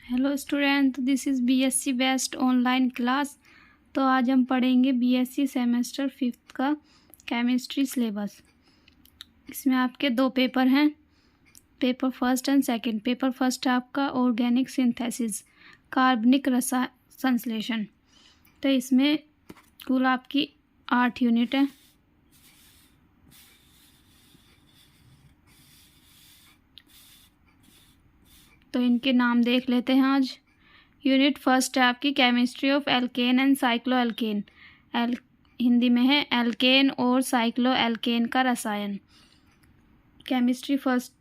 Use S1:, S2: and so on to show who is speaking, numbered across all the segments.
S1: Hello student, this is BSc best online class. तो आज हम पढ़ेंगे बीएससी सेमेस्टर 5th का केमिस्ट्री सिलेबस। इसमें आपके दो पेपर हैं, paper first and second. Paper first है आपका ऑर्गेनिक सिंथेसिस, कार्बनिक संश्लेषण। तो इसमें कुल आपकी 8 यूनिट है। तो इनके नाम देख लेते हैं आज। यूनिट फर्स्ट है आपकी chemistry of alkane and cycloalkane. Hindi में है एल्केन और साइक्लो एल्केन का रसायन। केमिस्ट्री फर्स्ट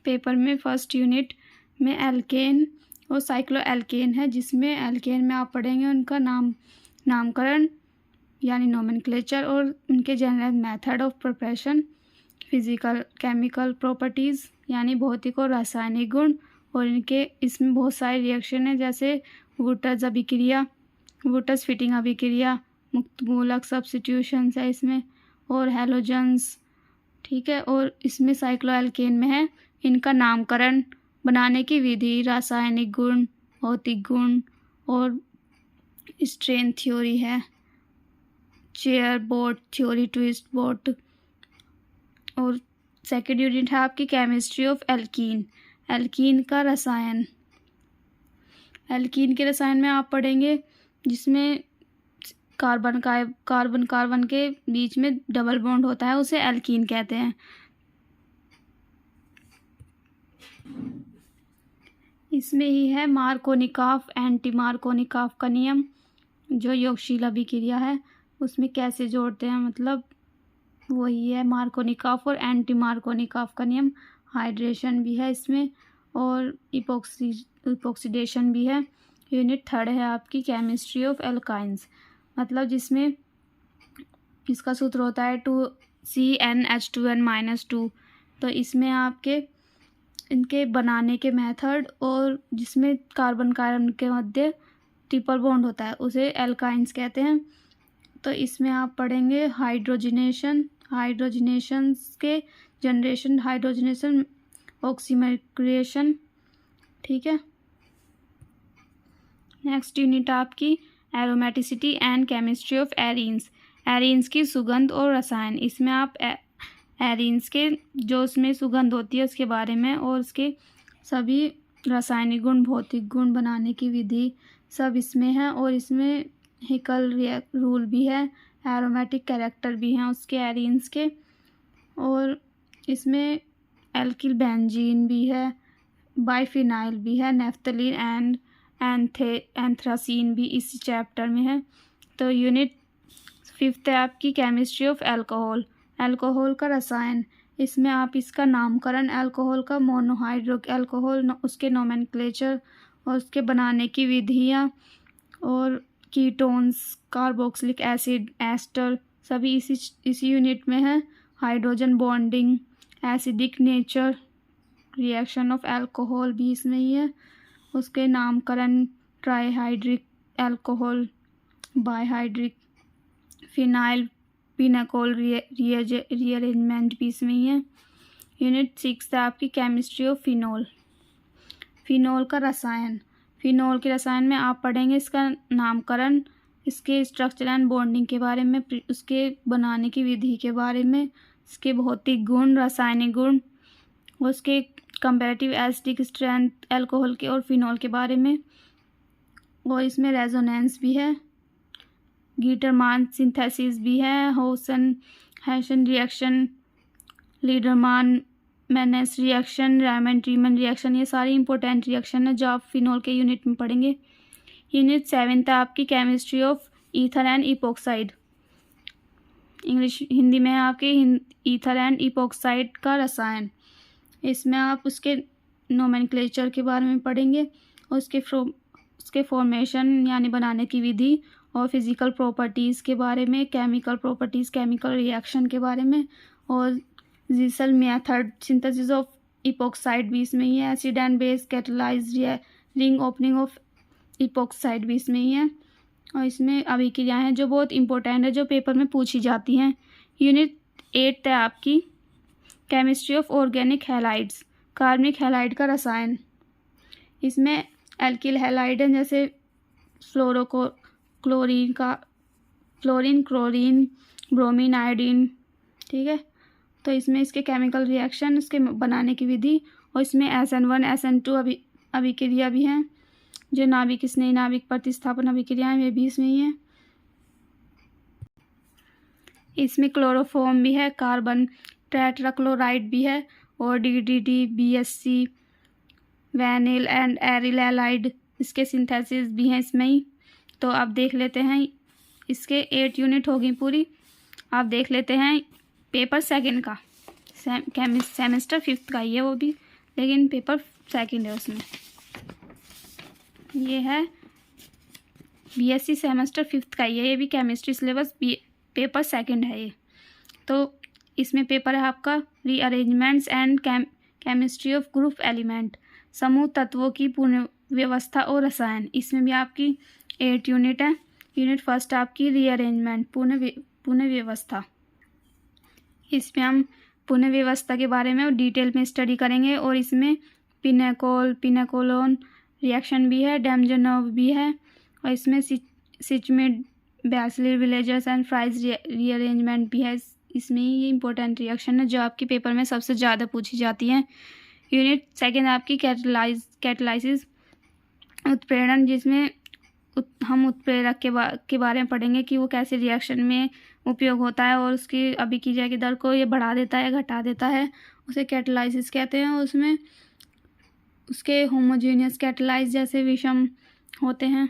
S1: पेपर में फर्स्ट यूनिट में एल्केन और साइक्लो एल्केन है, जिसमें एल्केन में आप पढ़ेंगे उनका नामकरण यानी नोमेनक्लेचर और उनके general method of preparation, physical chemical properties यानी भौतिक और रासायनिक गुण, और इनके इसमें बहुत सारे रिएक्शन है जैसे वुटर्स अभिक्रिया, वुटर्स फिटिंग अभिक्रिया, मुक्त मूलक सब्स्टिट्यूशंस है इसमें, और हैलोजन्स। ठीक है। और इसमें साइक्लोएल्केन में है इनका नामकरण, बनाने की विधि, रासायनिक गुण, भौतिक गुण, और स्ट्रेन थ्योरी है, chair boat theory, twist boat. और सेकेंड यूनिट है आपकी केमिस्ट्री ऑफ एल्कीन, एल्कीन का रसायन। एल्कीन के रसायन में आप पढ़ेंगे जिसमें कार्बन कार्बन के बीच में डबल बॉन्ड होता है, उसे एल्कीन कहते हैं। इसमें ही है मार्कोनिकॉफ एंटी मार्कोनिकॉफ का नियम, जो योगशील अभिक्रिया है उसमें कैसे जोड़ते हैं, मतलब वही है मार्कोनिकॉफ और एंटी मार्कोनिकॉफ का नियम। हाइड्रेशन भी है इसमें और इपोक्सीडेशन भी है। यूनिट थर्ड है आपकी केमिस्ट्री ऑफ एल्काइंस, मतलब जिसमें इसका सूत्र होता है 2CnH2n-2। तो इसमें आपके इनके बनाने के मेथड और जिसमें कार्बन के मध्य ट्रिपल बॉन्ड होता है उसे एल्काइंस कहते हैं। तो इसमें आप पढ़ेंगे हाइड्रोजनेशन के जनरेशन, हाइड्रोजनेशन, ऑक्सीमर्क्रिएशन। ठीक है। नेक्स्ट यूनिट आपकी aromaticity and chemistry of arenes, arenes की सुगंध और रसायन। इसमें आप एरीन्स के जो उसमें सुगंध होती है उसके बारे में और उसके सभी रासायनिक गुण, भौतिक गुण, बनाने की विधि सब इसमें है। और इसमें हिकल रूल भी है, एरोमेटिक कैरेक्टर भी हैं उसके एरीन्स के, और इसमें एल्किल बेंजीन भी है, बाइफिनाइल भी है, नेफ्थलीन एंड एंथ्रासीन भी इसी चैप्टर में है। तो यूनिट फिफ्थ है आपकी केमिस्ट्री ऑफ अल्कोहल, अल्कोहल का रसायन। इसमें आप इसका नामकरण, अल्कोहल का मोनोहाइड्रो अल्कोहल, उसके नोमेनक्लेचर और उसके बनाने की विधियाँ, और कीटोन्स, कार्बोक्सिलिक एसिड, एस्टर सभी इसी यूनिट में है। Hydrogen bonding, acidic nature, reaction of alcohol भी इसमें ही है। उसके नामकरण, trihydric alcohol, dihydric, phenyl pinacol rearrangement भी इसमें ही है। यूनिट 6 है आपकी केमिस्ट्री ऑफ फिनोल, फिनोल का रसायन। फिनोल के रसायन में आप पढ़ेंगे इसका नामकरण, इसके स्ट्रक्चर एंड बॉन्डिंग के बारे में, उसके बनाने की विधि के बारे में, इसके भौतिक गुण, रासायनिक गुण, उसके कंपैरेटिव एसिडिक स्ट्रेंथ अल्कोहल के और फिनोल के बारे में। और इसमें रेजोनेंस भी है, गीटरमान सिंथेसिस भी है, Hoesch reaction, Lederer Manasse reaction, Reimer Tiemann reaction, ये सारी इंपॉर्टेंट रिएक्शन है जो आप फिनोल के यूनिट में पढ़ेंगे। यूनिट 7 है आपकी chemistry of ether and epoxide, Hindi में है आपके ईथर एंड इपोक्साइड का रसायन। इसमें आप उसके नोमेनक्लेचर के बारे में पढ़ेंगे और उसके फॉर्मेशन यानी बनाने की विधि, और फिजिकल प्रॉपर्टीज़ के बारे में, केमिकल प्रॉपर्टीज़, केमिकल रिएक्शन के बारे में, और जीसल मेथड, सिंथेसिस ऑफ इपोक्साइड भी इसमें ही है। Acid and base catalyse ring opening of epoxide भी इसमें ही है। और इसमें अभिक्रियाएं हैं जो बहुत इंपॉर्टेंट है, जो पेपर में पूछी जाती हैं। यूनिट 8 है आपकी केमिस्ट्री ऑफ ऑर्गेनिक हैलाइड्स, कार्बनिक हैलाइड का रसायन। इसमें एल्किल हैलाइड है जैसे क्लोरीन, क्लोरीन, ब्रोमीन, आयोडीन। ठीक है, तो इसमें इसके केमिकल रिएक्शन, इसके बनाने की विधि, और इसमें SN1 SN2 अभिक्रिया भी हैं। जो नाभिक स्नेही नाभिक प्रतिस्थापन अभिक्रियाएं वे भी इसमें ही हैं। इसमें क्लोरोफॉर्म भी है, कार्बन टेट्राक्लोराइड भी है, और DDT, BSC, vinyl and aryl halide, इसके सिंथेसिस भी हैं इसमें ही। तो आप देख लेते हैं, इसके 8 यूनिट होगी पूरी। आप देख लेते हैं पेपर सेकंड का, सेमेस्टर 5th का ही है वो भी, लेकिन पेपर सेकंड है उसमें। ये है BSc सेमेस्टर 5th का ही है, ये भी केमिस्ट्री सिलेबस पेपर सेकंड है ये। तो इसमें पेपर है आपका rearrangements and chemistry of group element, समूह तत्वों की पूर्ण व्यवस्था और रसायन। इसमें भी आपकी 8 यूनिट है। यूनिट फर्स्ट आपकी रीअरेंजमेंट, पुनः व्यवस्था। इसमें हम पुनः व्यवस्था के बारे में डिटेल में स्टडी करेंगे, और इसमें पिनेकोलोन रिएक्शन भी है, डेमजनोव भी है, और इसमें सिचमिड, बैसिलर विलेजर्स एंड फ्राइज रीअरेंजमेंट भी है। इसमें ये इंपॉर्टेंट रिएक्शन है जो आपके पेपर में सबसे ज़्यादा पूछी जाती है। यूनिट सेकेंड आपकी कैटालाइसिस, उत्प्रेरण, जिसमें हम उत्प्रेरक के बारे में पढ़ेंगे कि वो कैसे रिएक्शन में उपयोग होता है, और उसकी अभिक्रिया की दर को ये बढ़ा देता है, घटा देता है, उसे कैटालाइसिस कहते हैं। उसमें उसके होमोजेनियस कैटालाइज जैसे विषम होते हैं,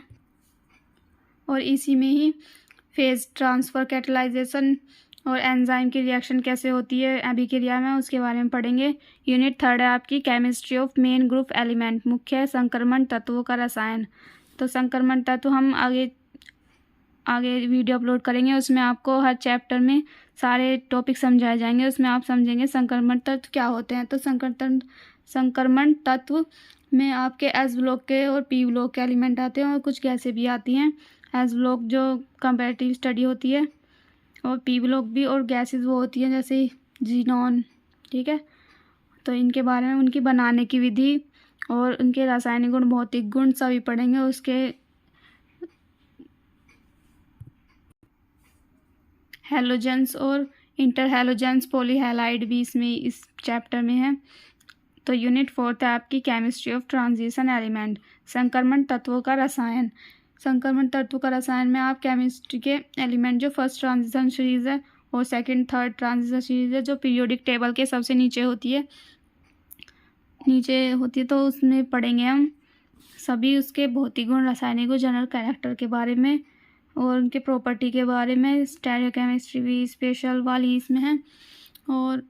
S1: और इसी में ही फेज ट्रांसफ़र कैटालाइजेशन और एंजाइम की रिएक्शन कैसे होती है अभिक्रिया में, उसके बारे में पढ़ेंगे। यूनिट थर्ड है आपकी chemistry of main group element, मुख्य संक्रमण तत्वों का रसायन। तो संक्रमण तत्व हम आगे वीडियो अपलोड करेंगे, उसमें आपको हर चैप्टर में सारे टॉपिक समझाए जाएंगे, उसमें आप समझेंगे संक्रमण तत्व क्या होते हैं। तो संक्रमण तत्व में आपके S ब्लॉक के और P ब्लॉक के एलिमेंट आते हैं, और कुछ गैसें भी आती हैं। S ब्लॉक जो कंपैरेटिव स्टडी होती है, और P ब्लॉक भी, और गैसेस वो होती हैं जैसे जीनॉन। ठीक है, तो इनके बारे में, उनकी बनाने की विधि और उनके रासायनिक गुण, भौतिक गुण सभी पढ़ेंगे। उसके हैलोजेंस और इंटरहैलोजेंस पॉलीहैलाइड भी इसमें इस चैप्टर में है। तो यूनिट फोर्थ है आपकी केमिस्ट्री ऑफ ट्रांजिशन एलिमेंट, संक्रमण तत्वों का रसायन। संक्रमण तत्व का रसायन में आप केमिस्ट्री के एलिमेंट जो फर्स्ट ट्रांजिशन सीरीज़ है और सेकंड थर्ड ट्रांजिशन सीरीज़ है, जो पीरियोडिक टेबल के सबसे नीचे होती है, तो उसमें पढ़ेंगे हम सभी उसके भौतिक गुण, रासायनिक गुण, जनरल कैरेक्टर के बारे में, और उनके प्रॉपर्टी के बारे में। स्टेरियोकेमिस्ट्री भी स्पेशल वाली इसमें है। और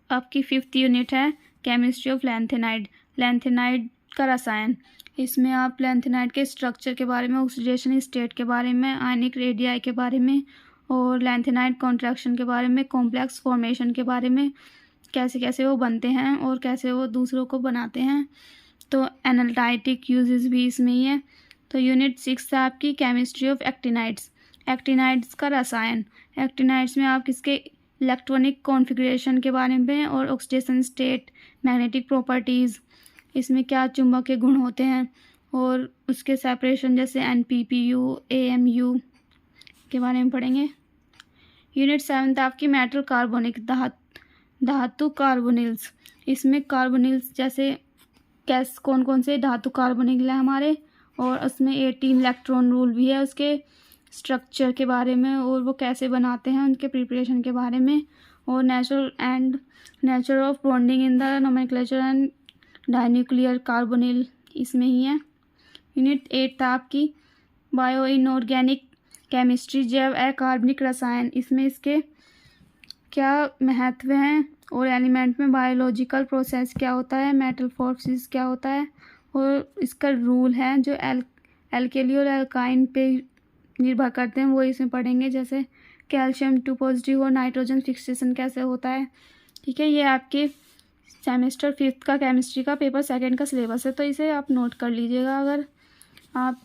S1: आपकी 5th यूनिट है केमिस्ट्री ऑफ लैंथेनाइड, लैंथेनाइड का रसायन। इसमें आप लैंथेनाइड के स्ट्रक्चर के बारे में, ऑक्सीडेशन स्टेट के बारे में, आयनिक रेडियाई के बारे में, और लैंथेनाइड कॉन्ट्रैक्शन के बारे में, कॉम्प्लेक्स फॉर्मेशन के बारे में, कैसे कैसे वो बनते हैं और कैसे वो दूसरों को बनाते हैं। तो एनालिटिक यूजेस भी इसमें ही है। तो यूनिट 6 है आपकी केमिस्ट्री ऑफ एक्टिनाइड्स, एक्टिनाइड्स का रसायन। एक्टिनाइड्स में आप किसके इलेक्ट्रॉनिक कॉन्फ़िगरेशन के बारे में, और ऑक्सीडेशन स्टेट, मैग्नेटिक प्रॉपर्टीज़, इसमें क्या चुंबकीय गुण होते हैं, और उसके सेपरेशन जैसे NPPU, AMU के बारे में पढ़ेंगे। यूनिट 7 आपकी मेटल कार्बोनिक, धातु कार्बोनिल्स। इसमें कार्बोनिल्स जैसे कौन कौन से धातु कार्बोनिल है हमारे, और उसमें 18 इलेक्ट्रॉन रूल भी है, उसके स्ट्रक्चर के बारे में, और वो कैसे बनाते हैं, उनके प्रिपरेशन के बारे में, और nature of bonding in the nomenclature and dinuclear carbonyl इसमें ही है। यूनिट 8 था आपकी बायो इनऑर्गेनिक केमिस्ट्री, जैव अकार्बनिक रसायन। इसमें इसके क्या महत्व हैं, और एलिमेंट में बायोलॉजिकल प्रोसेस क्या होता है, मेटामॉर्फोसिस क्या होता है, और इसका रूल है जो एल्केली और एल्काइन पे निर्भर करते हैं, वो इसमें पढ़ेंगे। जैसे कैल्शियम 2 पॉजिटिव और नाइट्रोजन फिक्सेशन कैसे होता है। ठीक है, ये आपके सेमेस्टर 5th का केमिस्ट्री का पेपर सेकंड का सिलेबस है, तो इसे आप नोट कर लीजिएगा। अगर आप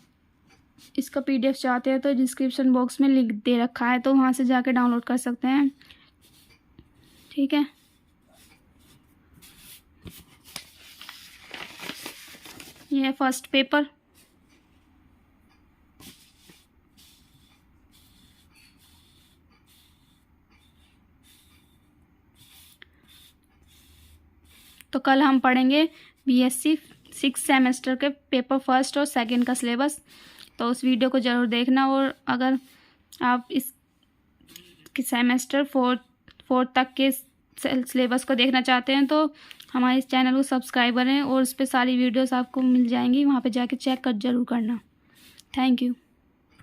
S1: इसका PDF चाहते हैं तो डिस्क्रिप्शन बॉक्स में लिंक दे रखा है, तो वहाँ से जाके डाउनलोड कर सकते हैं। ठीक है। ये है फर्स्ट पेपर। तो कल हम पढ़ेंगे बीएससी 6 सेमेस्टर के पेपर फर्स्ट और सेकंड का सिलेबस। तो उस वीडियो को ज़रूर देखना, और अगर आप इस सेमेस्टर फोर्थ तक के सिलेबस को देखना चाहते हैं तो हमारे इस चैनल को सब्सक्राइब करें, और उस पर सारी वीडियोस आपको मिल जाएंगी, वहाँ पे जाके चेक कर ज़रूर करना। Thank you.